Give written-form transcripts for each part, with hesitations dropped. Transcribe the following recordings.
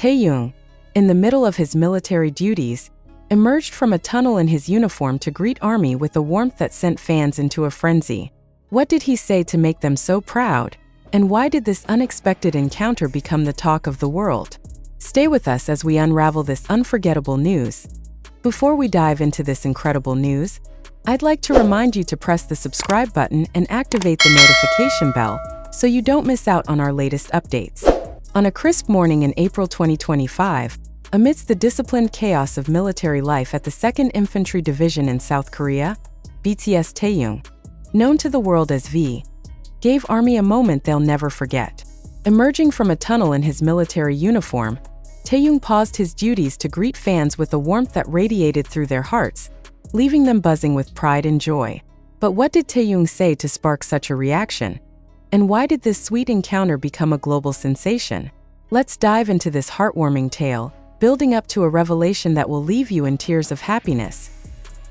Taehyung, in the middle of his military duties, emerged from a tunnel in his uniform to greet Army with a warmth that sent fans into a frenzy. What did he say to make them so proud? And why did this unexpected encounter become the talk of the world? Stay with us as we unravel this unforgettable news. Before we dive into this incredible news, I'd like to remind you to press the subscribe button and activate the notification bell so you don't miss out on our latest updates. On a crisp morning in April 2025, amidst the disciplined chaos of military life at the 2nd Infantry Division in South Korea, BTS Taehyung, known to the world as V, gave Army a moment they'll never forget. Emerging from a tunnel in his military uniform, Taehyung paused his duties to greet fans with a warmth that radiated through their hearts, leaving them buzzing with pride and joy. But what did Taehyung say to spark such a reaction? And why did this sweet encounter become a global sensation? Let's dive into this heartwarming tale, building up to a revelation that will leave you in tears of happiness.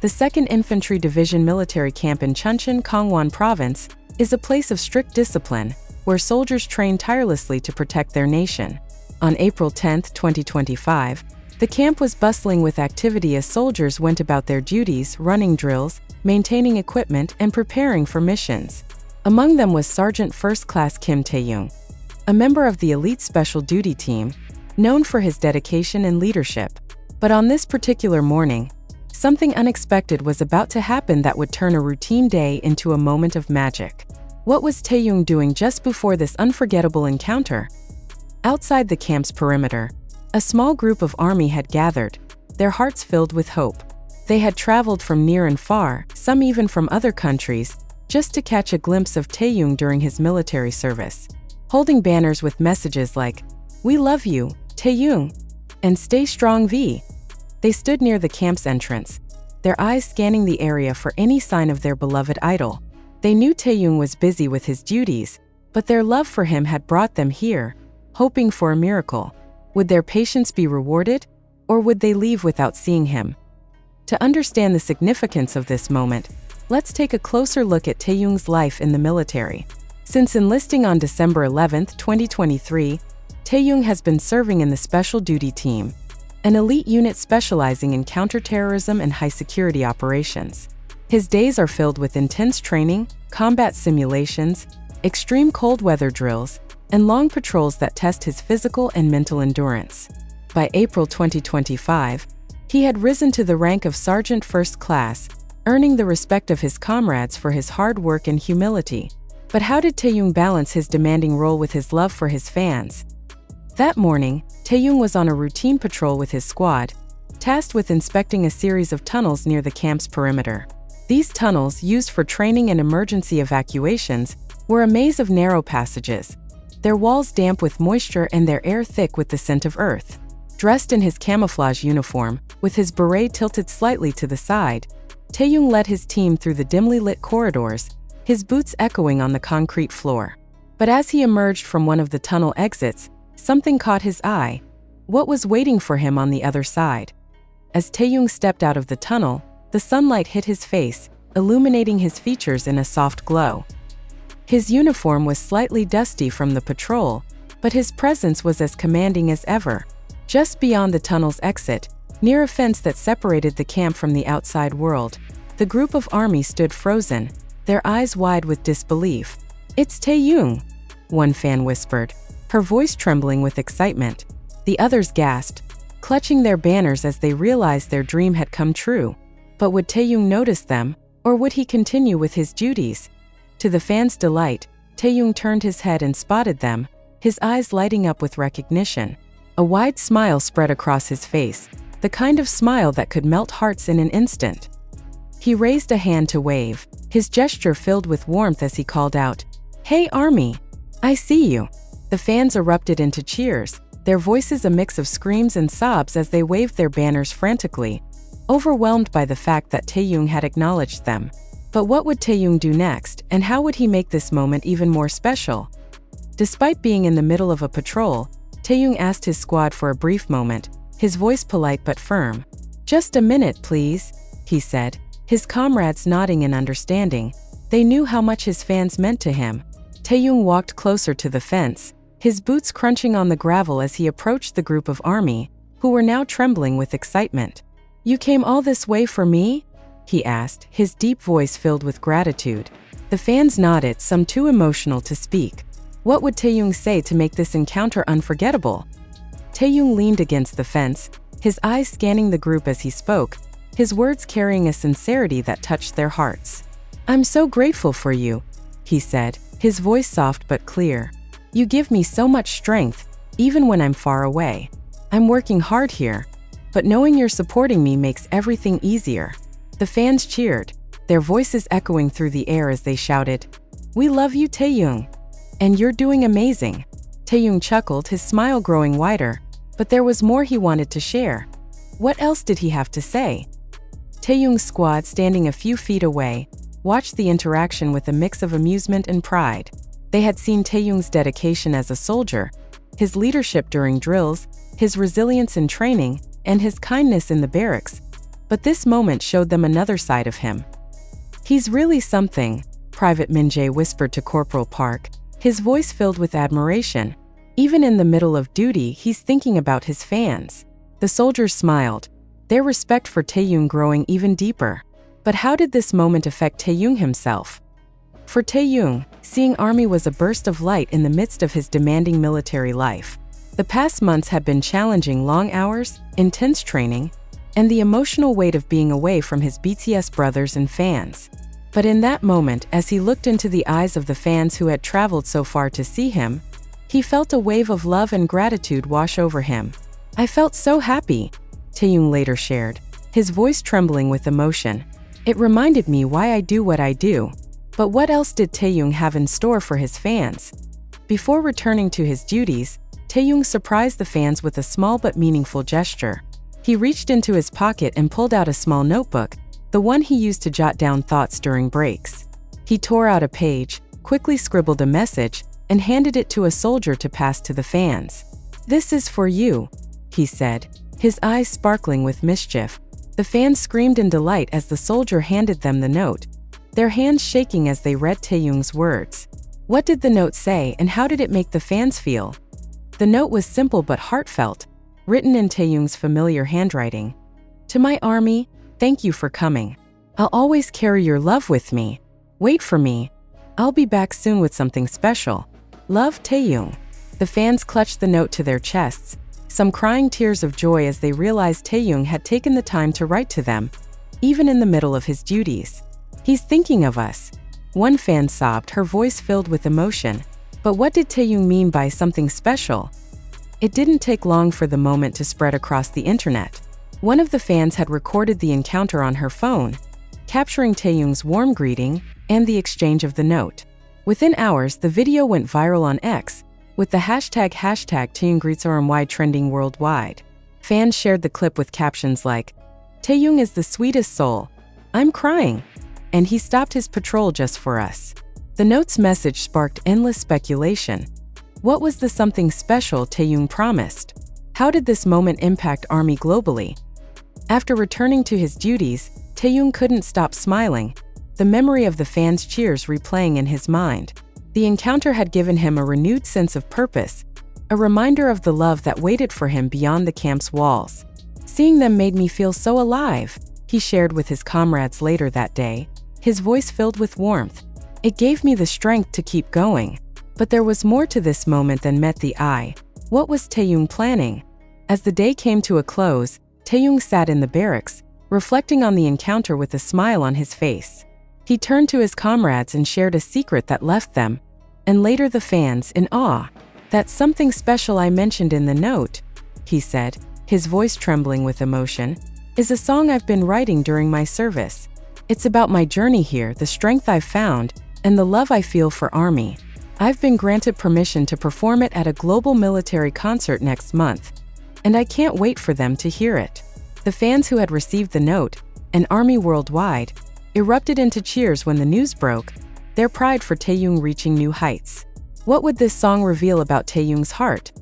The 2nd Infantry Division military camp in Chuncheon, Gangwon Province, is a place of strict discipline, where soldiers train tirelessly to protect their nation. On April 10, 2025, the camp was bustling with activity as soldiers went about their duties, running drills, maintaining equipment, and preparing for missions. Among them was Sergeant First Class Kim Taehyung, a member of the elite special duty team, known for his dedication and leadership. But on this particular morning, something unexpected was about to happen that would turn a routine day into a moment of magic. What was Taehyung doing just before this unforgettable encounter? Outside the camp's perimeter, a small group of Army had gathered, their hearts filled with hope. They had traveled from near and far, some even from other countries, just to catch a glimpse of Taehyung during his military service. Holding banners with messages like, "We love you, Taehyung," and "Stay strong, V," they stood near the camp's entrance, their eyes scanning the area for any sign of their beloved idol. They knew Taehyung was busy with his duties, but their love for him had brought them here, hoping for a miracle. Would their patience be rewarded, or would they leave without seeing him? To understand the significance of this moment, let's take a closer look at Taehyung's life in the military. Since enlisting on December 11, 2023, Taehyung has been serving in the Special Duty Team, an elite unit specializing in counterterrorism and high-security operations. His days are filled with intense training, combat simulations, extreme cold weather drills, and long patrols that test his physical and mental endurance. By April 2025, he had risen to the rank of Sergeant First Class, earning the respect of his comrades for his hard work and humility. But how did Taehyung balance his demanding role with his love for his fans? That morning, Taehyung was on a routine patrol with his squad, tasked with inspecting a series of tunnels near the camp's perimeter. These tunnels, used for training and emergency evacuations, were a maze of narrow passages, their walls damp with moisture and their air thick with the scent of earth. Dressed in his camouflage uniform, with his beret tilted slightly to the side, Taehyung led his team through the dimly lit corridors, his boots echoing on the concrete floor. But as he emerged from one of the tunnel exits, something caught his eye. What was waiting for him on the other side? As Taehyung stepped out of the tunnel, the sunlight hit his face, illuminating his features in a soft glow. His uniform was slightly dusty from the patrol, but his presence was as commanding as ever. Just beyond the tunnel's exit, near a fence that separated the camp from the outside world, the group of Army stood frozen, their eyes wide with disbelief. "It's Taehyung," one fan whispered, her voice trembling with excitement. The others gasped, clutching their banners as they realized their dream had come true. But would Taehyung notice them, or would he continue with his duties? To the fans' delight, Taehyung turned his head and spotted them, his eyes lighting up with recognition. A wide smile spread across his face, the kind of smile that could melt hearts in an instant. He raised a hand to wave, his gesture filled with warmth as he called out, "Hey Army, I see you." The fans erupted into cheers, their voices a mix of screams and sobs as they waved their banners frantically, overwhelmed by the fact that Taehyung had acknowledged them. But what would Taehyung do next, and how would he make this moment even more special? Despite being in the middle of a patrol, Taehyung asked his squad for a brief moment, his voice polite but firm. "Just a minute, please," he said, his comrades nodding in understanding. They knew how much his fans meant to him. Taehyung walked closer to the fence, his boots crunching on the gravel as he approached the group of army, who were now trembling with excitement. "You came all this way for me?" he asked, his deep voice filled with gratitude. The fans nodded, some too emotional to speak. What would Taehyung say to make this encounter unforgettable? Taehyung leaned against the fence, his eyes scanning the group as he spoke, his words carrying a sincerity that touched their hearts. "I'm so grateful for you," he said, his voice soft but clear. "You give me so much strength, even when I'm far away. I'm working hard here, but knowing you're supporting me makes everything easier." The fans cheered, their voices echoing through the air as they shouted, "We love you, Taehyung. And you're doing amazing." Taehyung chuckled, his smile growing wider, but there was more he wanted to share. What else did he have to say? Taehyung's squad, standing a few feet away, watched the interaction with a mix of amusement and pride. They had seen Taehyung's dedication as a soldier, his leadership during drills, his resilience in training, and his kindness in the barracks. But this moment showed them another side of him. "He's really something," Private Min-jae whispered to Corporal Park, his voice filled with admiration. "Even in the middle of duty, he's thinking about his fans." The soldiers smiled, their respect for Taehyung growing even deeper. But how did this moment affect Taehyung himself? For Taehyung, seeing army was a burst of light in the midst of his demanding military life. The past months had been challenging, long hours, intense training, and the emotional weight of being away from his BTS brothers and fans. But in that moment, as he looked into the eyes of the fans who had traveled so far to see him, he felt a wave of love and gratitude wash over him. "I felt so happy," Taehyung later shared, his voice trembling with emotion. "It reminded me why I do what I do." But what else did Taehyung have in store for his fans? Before returning to his duties, Taehyung surprised the fans with a small but meaningful gesture. He reached into his pocket and pulled out a small notebook, the one he used to jot down thoughts during breaks. He tore out a page, quickly scribbled a message, and handed it to a soldier to pass to the fans. "This is for you," he said, his eyes sparkling with mischief. The fans screamed in delight as the soldier handed them the note, their hands shaking as they read Taehyung's words. What did the note say, and how did it make the fans feel? The note was simple but heartfelt, written in Taehyung's familiar handwriting. "To my army, thank you for coming. I'll always carry your love with me. Wait for me. I'll be back soon with something special. Love, Taehyung." The fans clutched the note to their chests, some crying tears of joy as they realized Taehyung had taken the time to write to them, even in the middle of his duties. "He's thinking of us," one fan sobbed, her voice filled with emotion. But what did Taehyung mean by something special? It didn't take long for the moment to spread across the internet. One of the fans had recorded the encounter on her phone, capturing Taehyung's warm greeting and the exchange of the note. Within hours, the video went viral on X, with the hashtag #TaehyungGreetsRMY trending worldwide. Fans shared the clip with captions like, "Taehyung is the sweetest soul. I'm crying. And he stopped his patrol just for us." The note's message sparked endless speculation. What was the something special Taehyung promised? How did this moment impact army globally? After returning to his duties, Taehyung couldn't stop smiling, the memory of the fans' cheers replaying in his mind. The encounter had given him a renewed sense of purpose, a reminder of the love that waited for him beyond the camp's walls. "Seeing them made me feel so alive," he shared with his comrades later that day, his voice filled with warmth. "It gave me the strength to keep going." But there was more to this moment than met the eye. What was Taehyung planning? As the day came to a close, Taehyung sat in the barracks, reflecting on the encounter with a smile on his face. He turned to his comrades and shared a secret that left them, and later the fans, in awe. "That's something special I mentioned in the note," he said, his voice trembling with emotion, "is a song I've been writing during my service. It's about my journey here, the strength I've found, and the love I feel for Army. I've been granted permission to perform it at a global military concert next month, and I can't wait for them to hear it." The fans who had received the note, and Army worldwide, erupted into cheers when the news broke, their pride for Taehyung reaching new heights. What would this song reveal about Taehyung's heart?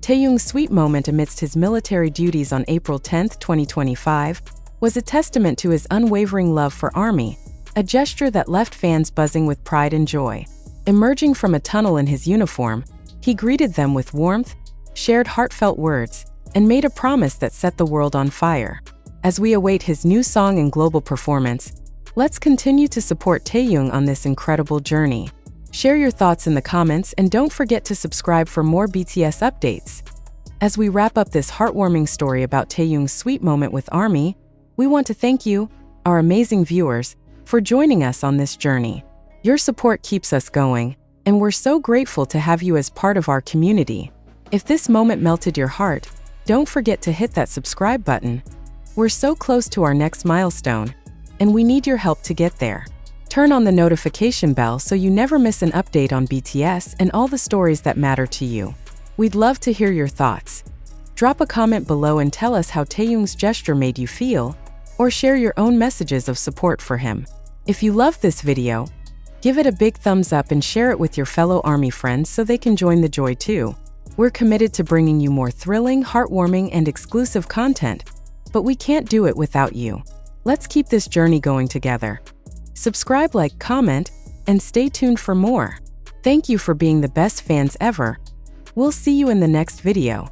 Taehyung's sweet moment amidst his military duties on April 10, 2025, was a testament to his unwavering love for Army, a gesture that left fans buzzing with pride and joy. Emerging from a tunnel in his uniform, He greeted them with warmth, shared heartfelt words, and made a promise that set the world on fire. As we await his new song and global performance, let's continue to support Taehyung on this incredible journey. Share your thoughts in the comments and don't forget to subscribe for more BTS updates. As we wrap up this heartwarming story about Taehyung's sweet moment with ARMY, we want to thank you, our amazing viewers, for joining us on this journey. Your support keeps us going, and we're so grateful to have you as part of our community. If this moment melted your heart, don't forget to hit that subscribe button. We're so close to our next milestone, and we need your help to get there. Turn on the notification bell so you never miss an update on BTS and all the stories that matter to you. We'd love to hear your thoughts. Drop a comment below and tell us how Taehyung's gesture made you feel, or share your own messages of support for him. If you loved this video, give it a big thumbs up and share it with your fellow ARMY friends so they can join the joy too. We're committed to bringing you more thrilling, heartwarming, and exclusive content, but we can't do it without you. Let's keep this journey going together. Subscribe, like, comment, and stay tuned for more. Thank you for being the best fans ever. We'll see you in the next video.